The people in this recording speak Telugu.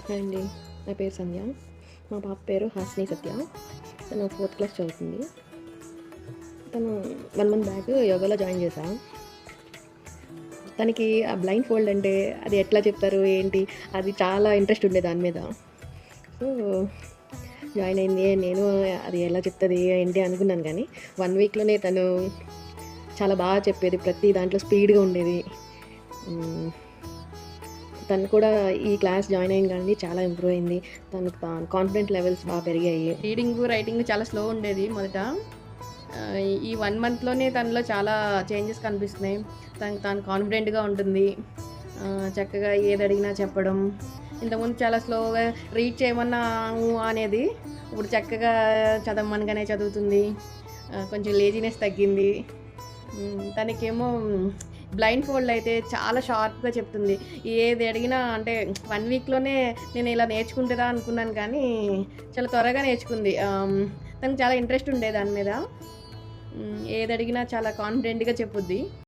హాయ్ అండి, నా పేరు సంధ్య. మా పాప పేరు హాసిని సత్య. తను 4th క్లాస్ చదువుతుంది. తను 1 మంత్ బ్యాక్ యోగాలో జాయిన్ చేశా. తనకి ఆ బ్లైండ్ ఫోల్డ్ అంటే అది ఎట్లా చెప్తారు ఏంటి, అది చాలా ఇంట్రెస్ట్ ఉండే దాని మీద. సో జాయిన్ అయింది. నేను అది ఎలా చెప్తుంది ఏంటి అనుకున్నాను, కానీ 1 వీక్లోనే తను చాలా బాగా చెప్పేది. ప్రతి దాంట్లో స్పీడ్గా ఉండేది. తను కూడా ఈ క్లాస్ జాయిన్ అయింది కానీ చాలా ఇంప్రూవ్ అయింది. తనకు కాన్ఫిడెంట్ లెవెల్స్ బాగా పెరిగాయి. రీడింగ్ రైటింగ్ చాలా స్లో ఉండేది మొదట. ఈ 1 మంత్లోనే తనలో చాలా చేంజెస్ కనిపిస్తున్నాయి. తాను కాన్ఫిడెంట్గా ఉంటుంది. చక్కగా ఏది అడిగినా చెప్పడం. ఇంతకుముందు చాలా స్లోగా రీడ్ చేయమన్నా అనేది, ఇప్పుడు చక్కగా చదవమనగానే చదువుతుంది. కొంచెం లేజినెస్ తగ్గింది. తనకేమో బ్లైండ్ ఫోల్డ్ అయితే చాలా షార్ప్గా చెప్తుంది. ఏది అడిగినా అంటే 1 వీక్లోనే నేను ఇలా నేర్చుకుంటుందా అనుకున్నాను, కానీ చాలా త్వరగా నేర్చుకుంది. తనకు చాలా ఇంట్రెస్ట్ ఉండే దాని మీద. ఏది అడిగినా చాలా కాన్ఫిడెంట్గా చెప్పుద్ది.